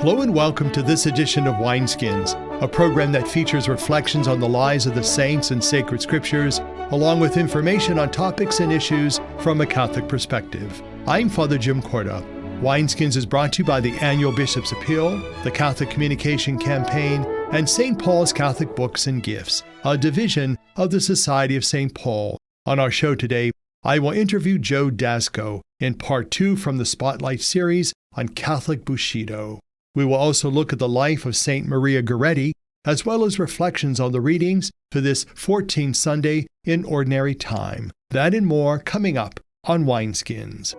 Hello and welcome to this edition of Wineskins, a program that features reflections on the lives of the saints and sacred scriptures, along with information on topics and issues from a Catholic perspective. I'm Father Jim Korda. Wineskins is brought to you by the annual Bishop's Appeal, the Catholic Communication Campaign, and St. Paul's Catholic Books and Gifts, a division of the Society of St. Paul. On our show today, I will interview Joe Daczko in part 2 from the Spotlight series on Catholic Bushido. We will also look at the life of St. Maria Goretti, as well as reflections on the readings for this 14th Sunday in Ordinary Time. That and more coming up on Wineskins.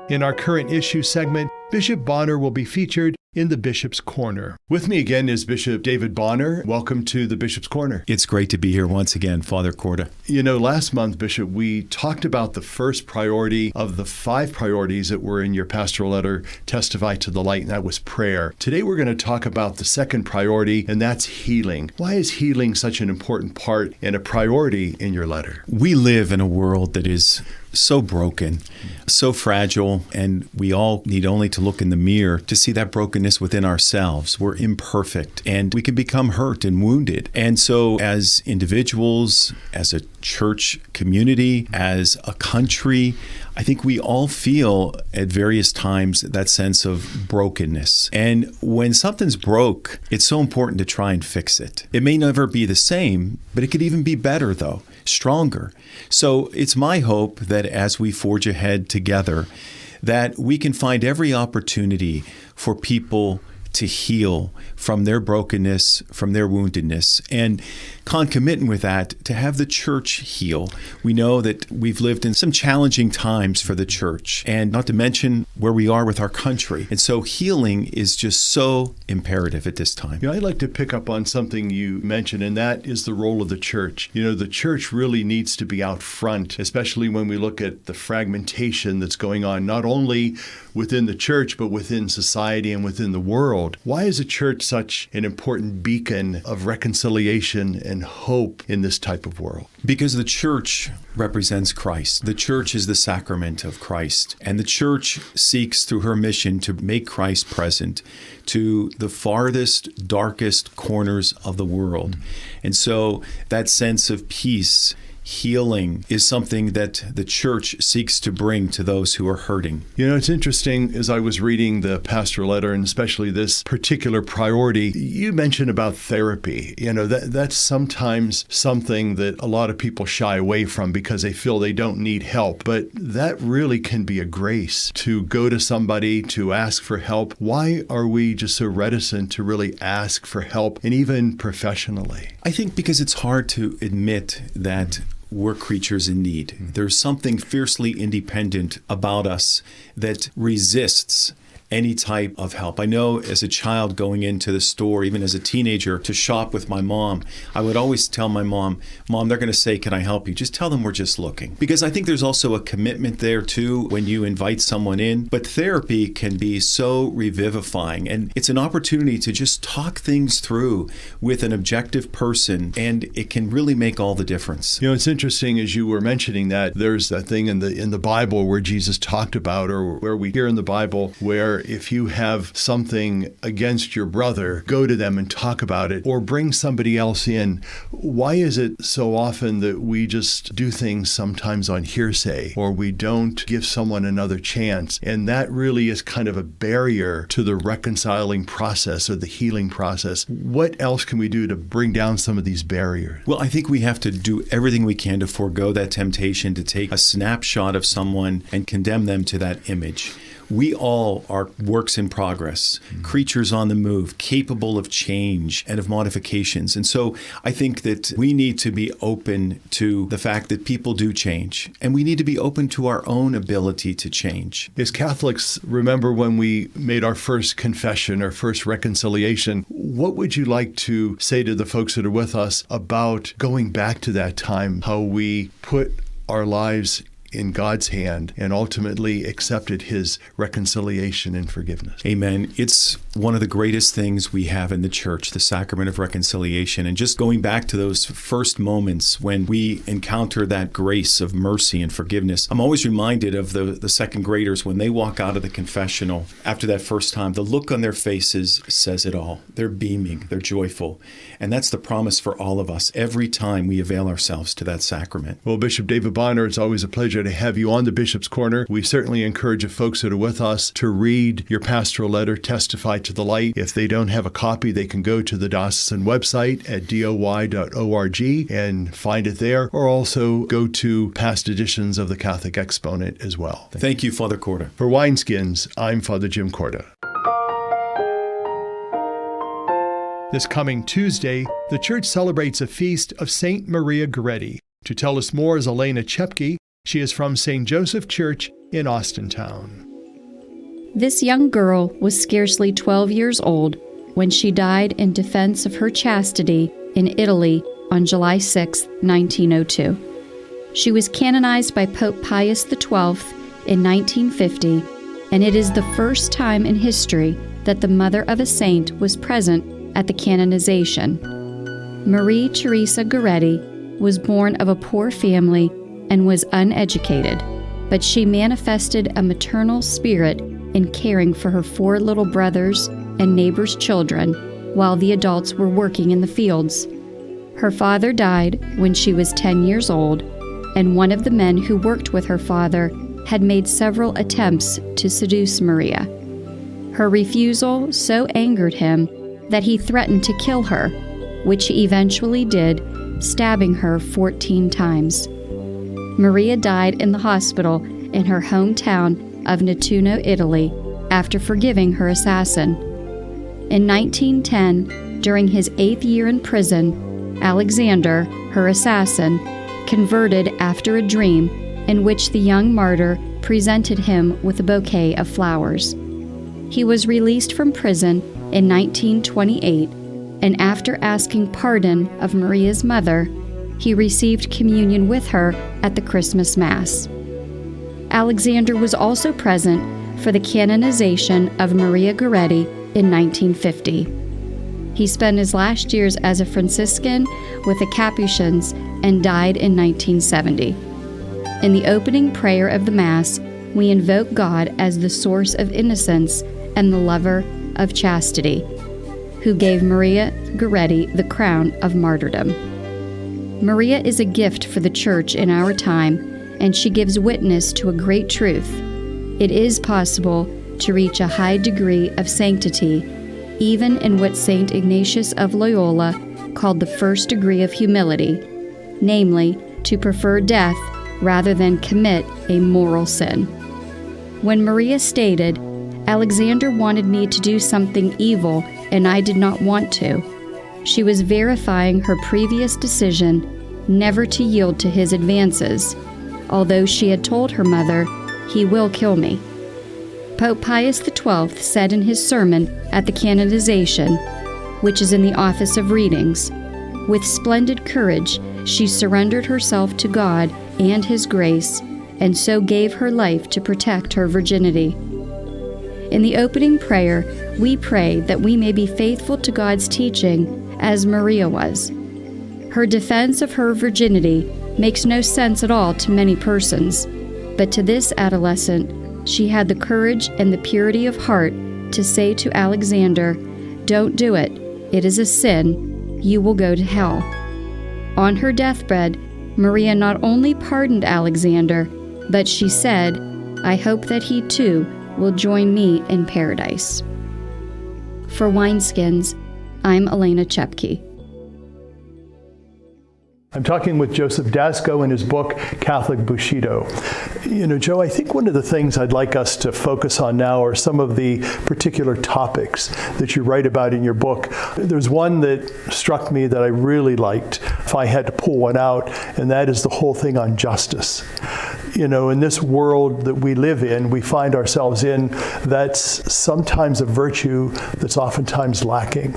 In our current issue segment, Bishop Bonnar will be featured in the Bishop's Corner. With me again is Bishop David Bonnar. Welcome to the Bishop's Corner. It's great to be here once again, Father Korda. You know, last month, Bishop, we talked about the first priority of the 5 priorities that were in your pastoral letter, Testify to the Light, and that was prayer. Today we're going to talk about the second priority, and that's healing. Why is healing such an important part and a priority in your letter? We live in a world that is so broken, so fragile, and we all need only to look in the mirror to see that brokenness within ourselves. We're imperfect, and we can become hurt and wounded. And so as individuals, as a church community, as a country, I think we all feel at various times that sense of brokenness. And when something's broke, it's so important to try and fix it. It may never be the same, but it could even be better, though, stronger. So it's my hope that as we forge ahead together, that we can find every opportunity for people to heal from their brokenness, from their woundedness, and concomitant with that, to have the church heal. We know that we've lived in some challenging times for the church, and not to mention where we are with our country. And so healing is just so imperative at this time. You know, I'd like to pick up on something you mentioned, and that is the role of the church. You know, the church really needs to be out front, especially when we look at the fragmentation that's going on, not only within the church, but within society and within the world. Why is the church such an important beacon of reconciliation and hope in this type of world? Because the church represents Christ. The church is the sacrament of Christ. And the church seeks through her mission to make Christ present to the farthest, darkest corners of the world. And so that sense of peace, healing, is something that the church seeks to bring to those who are hurting. You know, it's interesting, as I was reading the pastoral letter, and especially this particular priority, you mentioned about therapy. You know, that's sometimes something that a lot of people shy away from because they feel they don't need help. But that really can be a grace to go to somebody, to ask for help. Why are we just so reticent to really ask for help, and even professionally? I think because it's hard to admit that we're creatures in need. There's something fiercely independent about us that resists any type of help. I know as a child going into the store, even as a teenager, to shop with my mom, I would always tell my mom, they're going to say, can I help you? Just tell them we're just looking. Because I think there's also a commitment there too when you invite someone in. But therapy can be so revivifying, and it's an opportunity to just talk things through with an objective person, and it can really make all the difference. You know, it's interesting as you were mentioning that there's that thing in the Bible where Jesus talked about, or where we hear in the Bible, where if you have something against your brother, go to them and talk about it, or bring somebody else in. Why is it so often that we just do things sometimes on hearsay, or we don't give someone another chance? And that really is kind of a barrier to the reconciling process or the healing process. What else can we do to bring down some of these barriers? Well, I think we have to do everything we can to forego that temptation to take a snapshot of someone and condemn them to that image. We all are works in progress, creatures on the move, capable of change and of modifications. And so I think that we need to be open to the fact that people do change, and we need to be open to our own ability to change. As Catholics, remember when we made our first confession, our first reconciliation, what would you like to say to the folks that are with us about going back to that time, how we put our lives in God's hand and ultimately accepted his reconciliation and forgiveness. Amen. It's one of the greatest things we have in the church, the sacrament of reconciliation. And just going back to those first moments when we encounter that grace of mercy and forgiveness, I'm always reminded of the second graders when they walk out of the confessional after that first time. The look on their faces says it all. They're beaming, they're joyful. And that's the promise for all of us every time we avail ourselves to that sacrament. Well, Bishop David Bonnar, it's always a pleasure to have you on the Bishop's Corner. We certainly encourage the folks that are with us to read your pastoral letter, Testify to the Light. If they don't have a copy, they can go to the diocesan website at doy.org and find it there, or also go to past editions of the Catholic Exponent as well. Thank you, Father Korda. For Wineskins, I'm Father Jim Korda. This coming Tuesday, the Church celebrates a feast of Saint Maria Goretti. To tell us more is Alaina Chepke. She is from St. Joseph Church in Austintown. This young girl was scarcely 12 years old when she died in defense of her chastity in Italy on July 6, 1902. She was canonized by Pope Pius XII in 1950, and it is the first time in history that the mother of a saint was present at the canonization. Marie Teresa Goretti was born of a poor family and was uneducated, but she manifested a maternal spirit in caring for her 4 little brothers and neighbors' children while the adults were working in the fields. Her father died when she was 10 years old, and one of the men who worked with her father had made several attempts to seduce Maria. Her refusal so angered him that he threatened to kill her, which he eventually did, stabbing her 14 times. Maria died in the hospital in her hometown of Nettuno, Italy, after forgiving her assassin. In 1910, during his 8th year in prison, Alexander, her assassin, converted after a dream in which the young martyr presented him with a bouquet of flowers. He was released from prison in 1928, and after asking pardon of Maria's mother, he received communion with her at the Christmas Mass. Alexander was also present for the canonization of Maria Goretti in 1950. He spent his last years as a Franciscan with the Capuchins and died in 1970. In the opening prayer of the Mass, we invoke God as the source of innocence and the lover of chastity, who gave Maria Goretti the crown of martyrdom. Maria is a gift for the Church in our time, and she gives witness to a great truth. It is possible to reach a high degree of sanctity, even in what St. Ignatius of Loyola called the first degree of humility, namely, to prefer death rather than commit a moral sin. When Maria stated, "Alexander wanted me to do something evil, and I did not want to," she was verifying her previous decision never to yield to his advances, although she had told her mother, "He will kill me." Pope Pius XII said in his sermon at the canonization, which is in the Office of Readings, "With splendid courage she surrendered herself to God and His grace, and so gave her life to protect her virginity." In the opening prayer, we pray that we may be faithful to God's teaching as Maria was. Her defense of her virginity makes no sense at all to many persons, but to this adolescent, she had the courage and the purity of heart to say to Alexander, "Don't do it. It is a sin. You will go to hell." On her deathbed, Maria not only pardoned Alexander, but she said, "I hope that he too will join me in paradise." For Wineskins, I'm Alaina Chepke. I'm talking with Joseph Daczko in his book, Catholic Bushido. Joe, I think one of the things I'd like us to focus on now are some of the particular topics that you write about in your book. There's one that struck me that I really liked, if I had to pull one out, and that is the whole thing on justice. in this world that we live in, we find ourselves in, that's sometimes a virtue that's oftentimes lacking.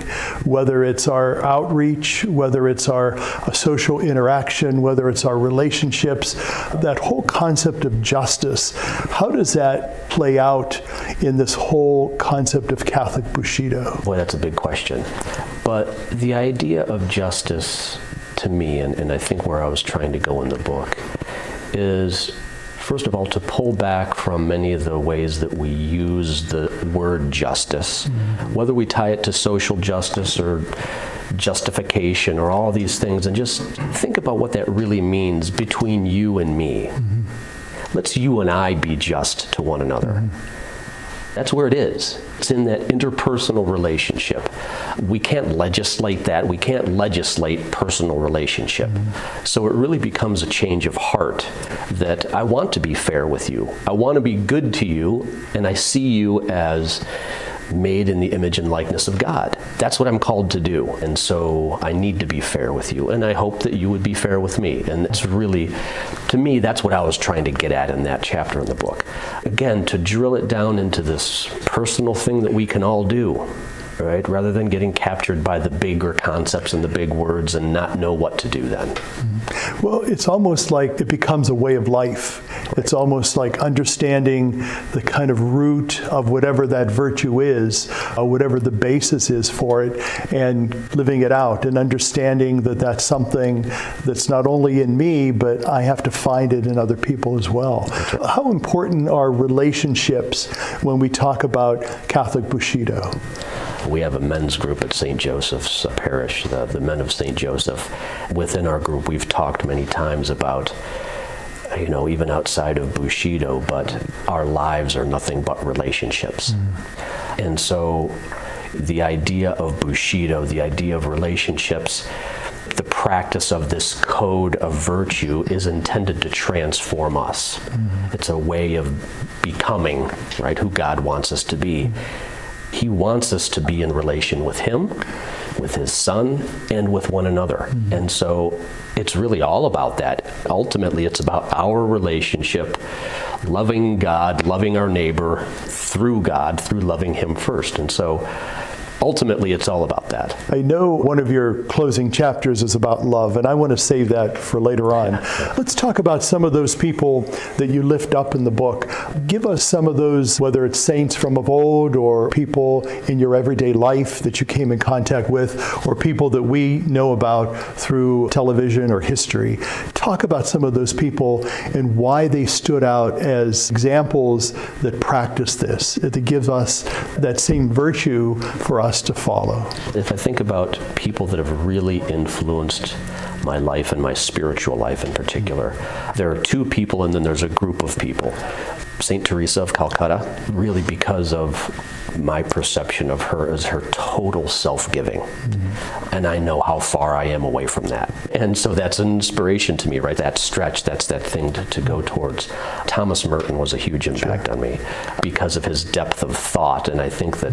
Whether it's our outreach, whether it's our social interaction, whether it's our relationships, that whole concept of justice, how does that play out in this whole concept of Catholic Bushido? Boy, that's a big question. But the idea of justice to me, and I think where I was trying to go in the book, is first of all to pull back from many of the ways that we use the word justice, whether we tie it to social justice or justification or all these things, and just think about what that really means between you and me. Let's you and I be just to one another. That's where it is. It's in that interpersonal relationship. We can't legislate that. We can't legislate personal relationship. So it really becomes a change of heart that I want to be fair with you. I want to be good to you, and I see you as made in the image and likeness of God. That's what I'm called to do. And so I need to be fair with you. And I hope that you would be fair with me. And it's really, to me, that's what I was trying to get at in that chapter in the book. Again, to drill it down into this personal thing that we can all do, right? Rather than getting captured by the bigger concepts and the big words and not know what to do then. Well, it's almost like it becomes a way of life. It's almost like understanding the kind of root of whatever that virtue is, whatever the basis is for it, and living it out and understanding that that's something that's not only in me, but I have to find it in other people as well. Right. How important are relationships when we talk about Catholic Bushido? We have a men's group at St. Joseph's Parish, the Men of St. Joseph. Within our group, we've talked many times about, even outside of Bushido, but our lives are nothing but relationships. And so the idea of Bushido, the idea of relationships, the practice of this code of virtue is intended to transform us. It's a way of becoming, right, who God wants us to be. He wants us to be in relation with Him, with His Son, and with one another. And so it's really all about that. Ultimately, it's about our relationship, loving God, loving our neighbor through God, through loving Him first. And so ultimately, it's all about that. I know one of your closing chapters is about love, and I want to save that for later on. Let's talk about some of those people that you lift up in the book. Give us some of those, whether it's saints from of old or people in your everyday life that you came in contact with, or people that we know about through television or history. Talk about some of those people and why they stood out as examples that practice this, that gives us that same virtue for us to follow. If I think about people that have really influenced my life and my spiritual life in particular, there are two people and then there's a group of people. St. Teresa of Calcutta, really because of my perception of her as her total self-giving. And I know how far I am away from that. And so that's an inspiration to me, right? That stretch, that's that thing to go towards. Thomas Merton was a huge impact on me because of his depth of thought. And I think that,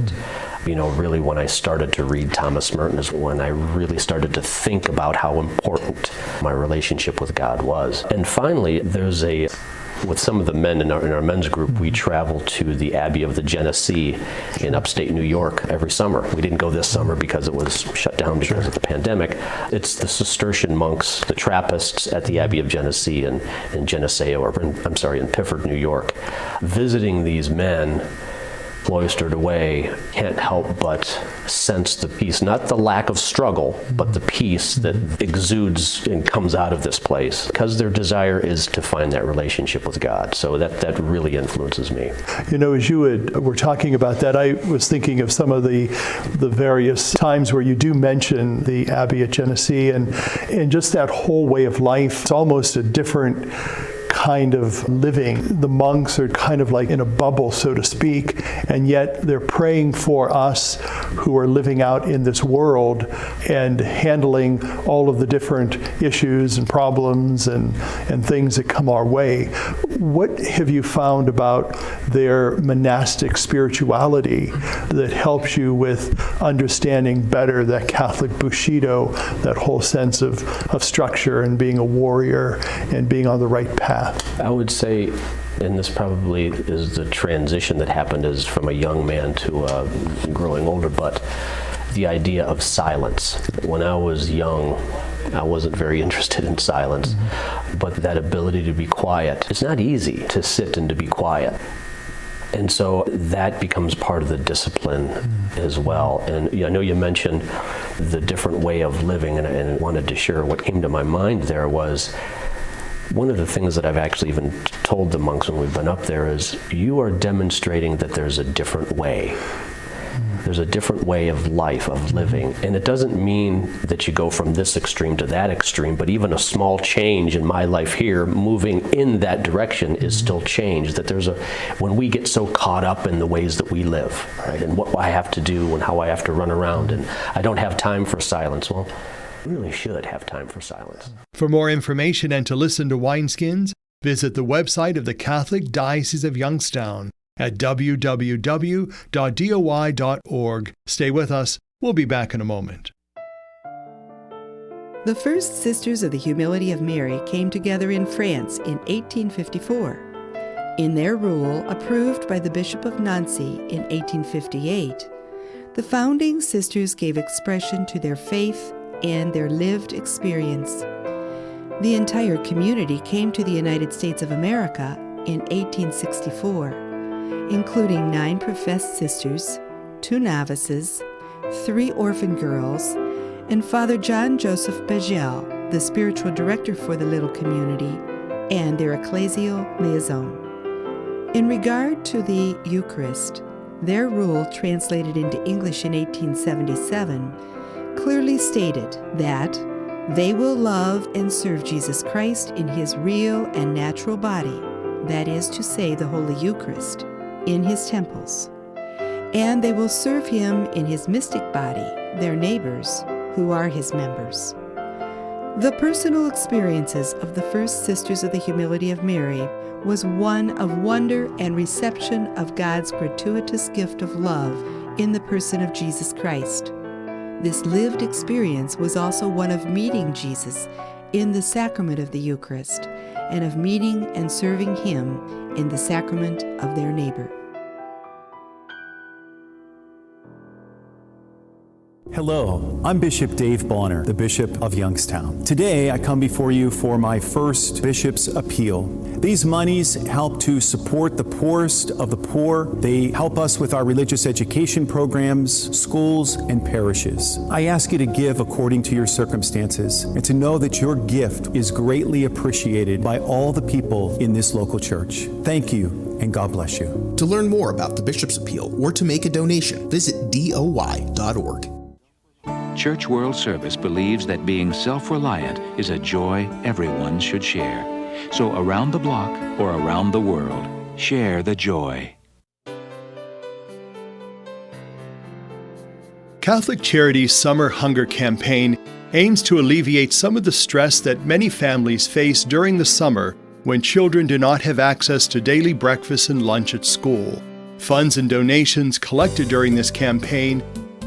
really when I started to read Thomas Merton is when I really started to think about how important my relationship with God was. And finally, with some of the men in our men's group, we travel to the Abbey of the Genesee in upstate New York every summer. We didn't go this summer because it was shut down because of the pandemic. It's the Cistercian monks, the Trappists at the Abbey of Genesee in Geneseo, in Pifford, New York. Visiting these men cloistered away, can't help but sense the peace, not the lack of struggle, but the peace that exudes and comes out of this place, because their desire is to find that relationship with God. So that really influences me. As you were talking about that, I was thinking of some of the various times where you do mention the Abbey at Genesee and just that whole way of life. It's almost a different kind of living. The monks are kind of like in a bubble, so to speak, and yet they're praying for us who are living out in this world and handling all of the different issues and problems and things that come our way. What have you found about their monastic spirituality that helps you with understanding better that Catholic Bushido, that whole sense of structure and being a warrior and being on the right path? I would say, and this probably is the transition that happened as from a young man to growing older, but the idea of silence. When I was young, I wasn't very interested in silence, but that ability to be quiet. It's not easy to sit and to be quiet. And so that becomes part of the discipline as well. And I know you mentioned the different way of living, and I wanted to share what came to my mind there was, one of the things that I've actually even told the monks when we've been up there is, you are demonstrating that there's a different way. There's a different way of life, of living. And it doesn't mean that you go from this extreme to that extreme, but even a small change in my life here, moving in that direction, is still change. That when we get so caught up in the ways that we live, right, and what I have to do and how I have to run around, and I don't have time for silence. Well, I really should have time for silence. For more information and to listen to Wineskins, visit the website of the Catholic Diocese of Youngstown at www.doi.org. Stay with us. We'll be back in a moment. The first Sisters of the Humility of Mary came together in France in 1854. In their rule, approved by the Bishop of Nancy in 1858, the founding sisters gave expression to their faith and their lived experience. The entire community came to the United States of America in 1864. Including 9 professed sisters, 2 novices, 3 orphan girls, and Father John Joseph Bagel, the spiritual director for the little community, and their ecclesial liaison. In regard to the Eucharist, their rule, translated into English in 1877, clearly stated that they will love and serve Jesus Christ in his real and natural body, that is to say, the Holy Eucharist, in his temples, and they will serve him in his mystic body, their neighbors, who are his members. The personal experiences of the first Sisters of the Humility of Mary was one of wonder and reception of God's gratuitous gift of love in the person of Jesus Christ. This lived experience was also one of meeting Jesus in the sacrament of the Eucharist, and of meeting and serving him in the sacrament of their neighbor. Hello, I'm Bishop Dave Bonnar, the Bishop of Youngstown. Today, I come before you for my first Bishop's Appeal. These monies help to support the poorest of the poor. They help us with our religious education programs, schools, and parishes. I ask you to give according to your circumstances and to know that your gift is greatly appreciated by all the people in this local church. Thank you, and God bless you. To learn more about the Bishop's Appeal or to make a donation, visit doi.org. Church World Service believes that being self-reliant is a joy everyone should share. So around the block or around the world, share the joy. Catholic Charities' Summer Hunger Campaign aims to alleviate some of the stress that many families face during the summer when children do not have access to daily breakfast and lunch at school. Funds and donations collected during this campaign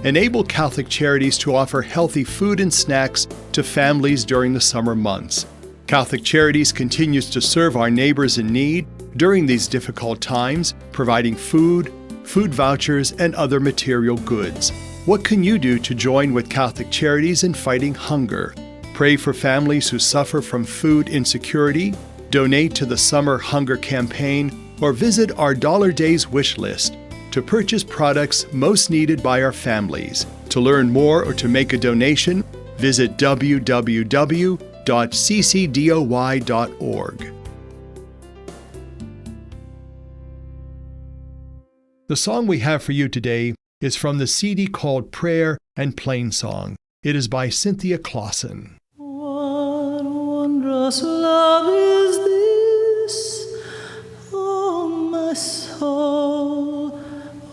enable Catholic Charities to offer healthy food and snacks to families during the summer months. Catholic Charities continues to serve our neighbors in need during these difficult times, providing food vouchers, and other material goods. What can you do to join with Catholic Charities in fighting hunger? Pray for families who suffer from food insecurity, donate to the Summer Hunger Campaign, or visit our Dollar Days wish list to purchase products most needed by our families. To learn more or to make a donation, visit www.ccdoy.org. The song we have for you today is from the CD called Prayer and Plainsong. It is by Cynthia Clawson. What wondrous love is this, oh my soul?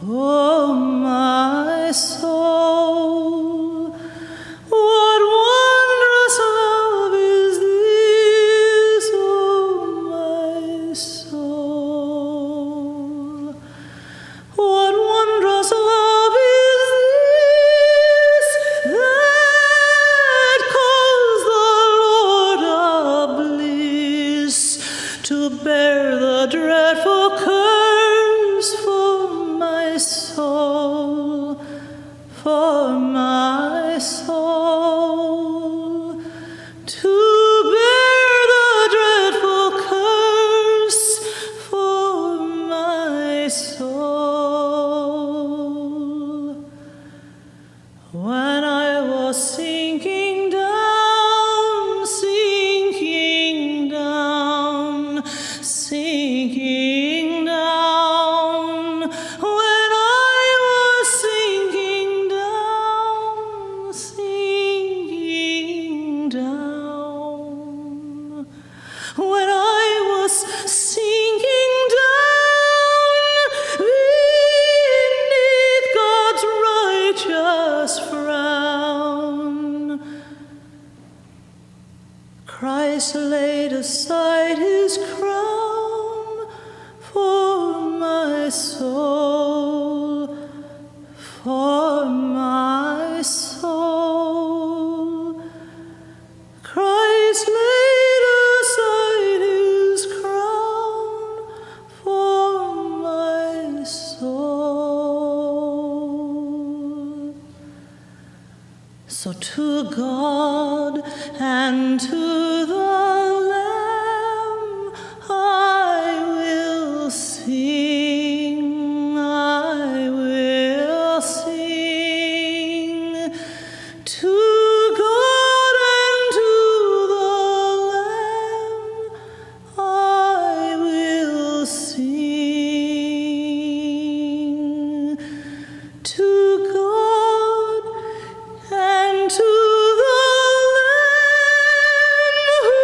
Oh, my soul, what wondrous love is this, oh, my soul. What wondrous love is this that calls the Lord of bliss to bear the dreadful curse for my soul, for my soul, to bear the dreadful curse for my soul. When I was sinking down, sinking down, sinking down, when I was sinking down, sinking down, when I was sinking down beneath God's righteous frown, Christ laid aside his crown for my soul, for my soul. Christ laid aside his crown for my soul. So to God and to the Lamb I will sing, I will sing. To God and to the Lamb I will sing. To God and to the Lamb, who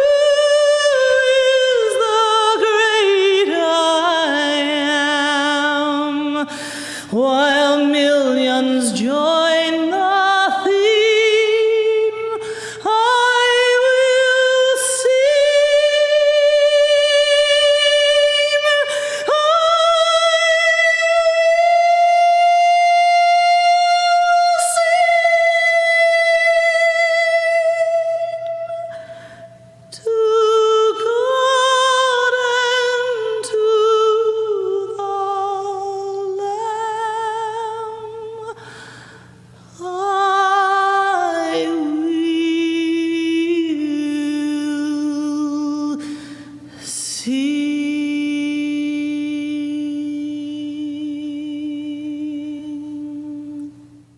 is the great I am, while millions join the theme, I will sing. To God and to the Lamb I will sing.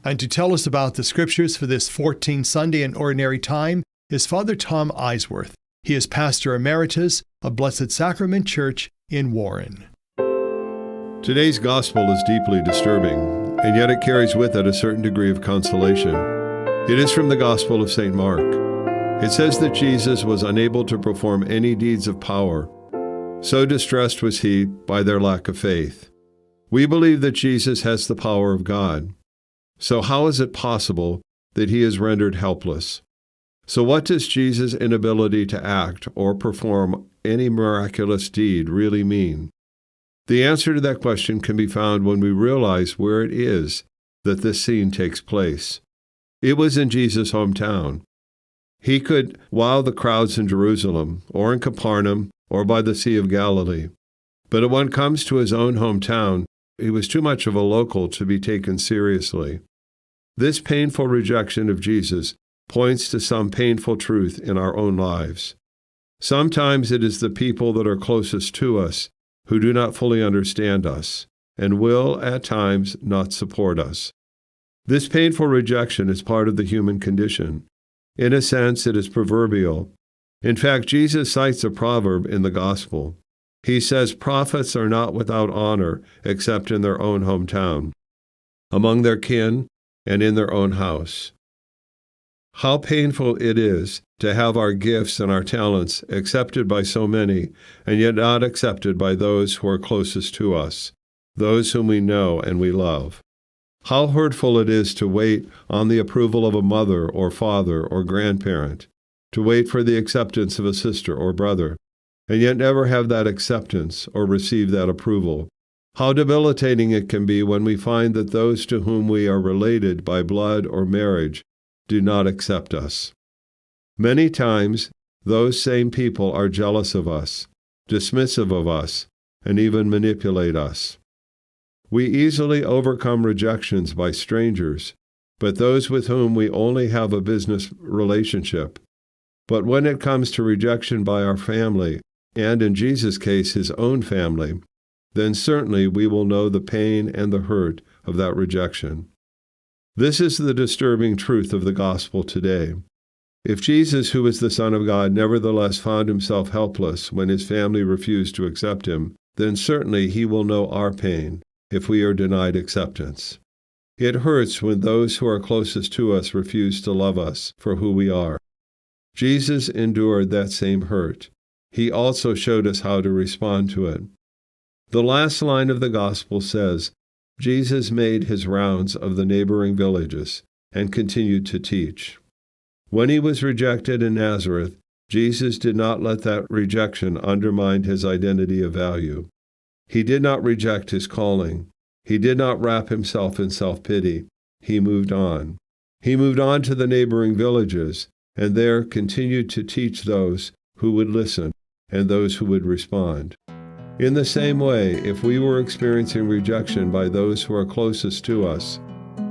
And to tell us about the scriptures for this 14th Sunday in Ordinary Time is Father Tom Eisweirth. He is Pastor Emeritus of Blessed Sacrament Church in Warren. Today's gospel is deeply disturbing, and yet it carries with it a certain degree of consolation. It is from the Gospel of St. Mark. It says that Jesus was unable to perform any deeds of power. So distressed was he by their lack of faith. We believe that Jesus has the power of God. So how is it possible that he is rendered helpless? So what does Jesus' inability to act or perform any miraculous deed really mean? The answer to that question can be found when we realize where it is that this scene takes place. It was in Jesus' hometown. He could wow the crowds in Jerusalem, or in Capernaum, or by the Sea of Galilee. But when it comes to his own hometown, he was too much of a local to be taken seriously. This painful rejection of Jesus points to some painful truth in our own lives. Sometimes it is the people that are closest to us who do not fully understand us and will, at times, not support us. This painful rejection is part of the human condition. In a sense, it is proverbial. In fact, Jesus cites a proverb in the Gospel. He says, "Prophets are not without honor except in their own hometown, among their kin, and in their own house." How painful it is to have our gifts and our talents accepted by so many, and yet not accepted by those who are closest to us. those whom we know and we love. How hurtful it is to wait on the approval of a mother or father or grandparent, to wait for the acceptance of a sister or brother, and yet never have that acceptance or receive that approval. How debilitating it can be when we find that those to whom we are related by blood or marriage do not accept us. Many times, those same people are jealous of us, dismissive of us, and even manipulate us. We easily overcome rejections by strangers, but those with whom we only have a business relationship. But when it comes to rejection by our family, and in Jesus' case, his own family, then certainly we will know the pain and the hurt of that rejection. This is the disturbing truth of the gospel today. If Jesus, who is the Son of God, nevertheless found himself helpless when his family refused to accept him, then certainly he will know our pain if we are denied acceptance. It hurts when those who are closest to us refuse to love us for who we are. Jesus endured that same hurt. He also showed us how to respond to it. The last line of the gospel says, Jesus made his rounds of the neighboring villages and continued to teach. When he was rejected in Nazareth, Jesus did not let that rejection undermine his identity of value. He did not reject his calling. He did not wrap himself in self-pity. He moved on. He moved on to the neighboring villages, and there continued to teach those who would listen and those who would respond. In the same way, if we were experiencing rejection by those who are closest to us,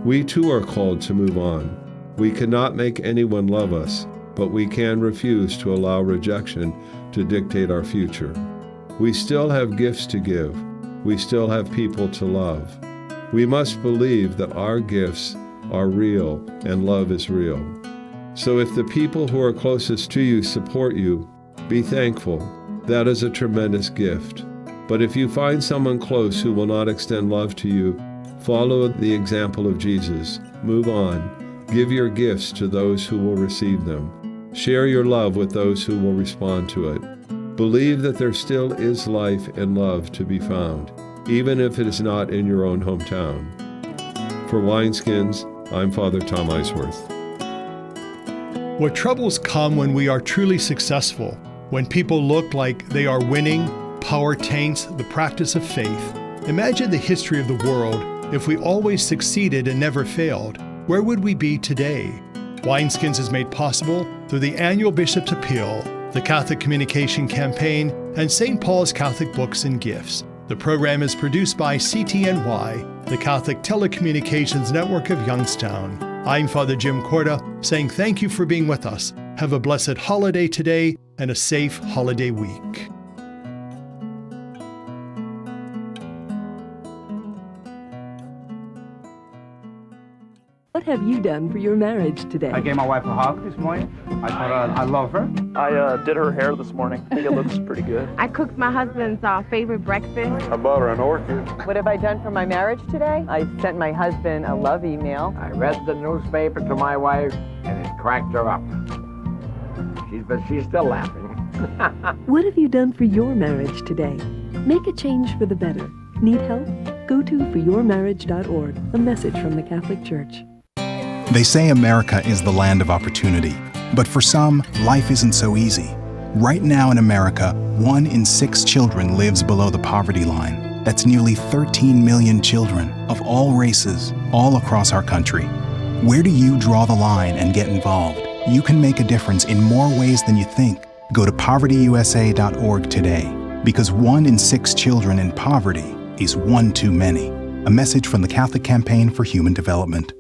we too are called to move on. We cannot make anyone love us, but we can refuse to allow rejection to dictate our future. We still have gifts to give. We still have people to love. We must believe that our gifts are real and love is real. So if the people who are closest to you support you, be thankful. That is a tremendous gift. But if you find someone close who will not extend love to you, follow the example of Jesus. Move on. Give your gifts to those who will receive them. Share your love with those who will respond to it. Believe that there still is life and love to be found, even if it is not in your own hometown. For Wineskins, I'm Father Tom Eisweirth. What troubles come when we are truly successful, when people look like they are winning, power taints the practice of faith. Imagine the history of the world if we always succeeded and never failed. Where would we be today? Wineskins is made possible through the annual Bishop's Appeal, the Catholic Communication Campaign, and St. Paul's Catholic Books and Gifts. The program is produced by CTNY, the Catholic Telecommunications Network of Youngstown. I'm Father Jim Korda, saying thank you for being with us. Have a blessed holiday today and a safe holiday week. What have you done for your marriage today? I gave my wife a hug this morning. I told her I love her. I did her hair this morning. I think it looks pretty good. I cooked my husband's favorite breakfast. I bought her an orchid. What have I done for my marriage today? I sent my husband a love email. I read the newspaper to my wife, and it cracked her up. But she's still laughing. What have you done for your marriage today? Make a change for the better. Need help? Go to foryourmarriage.org, a message from the Catholic Church. They say America is the land of opportunity, but for some, life isn't so easy. Right now in America, 1 in 6 children lives below the poverty line. That's nearly 13 million children of all races, all across our country. Where do you draw the line and get involved? You can make a difference in more ways than you think. Go to povertyusa.org today, because 1 in 6 children in poverty is one too many. A message from the Catholic Campaign for Human Development.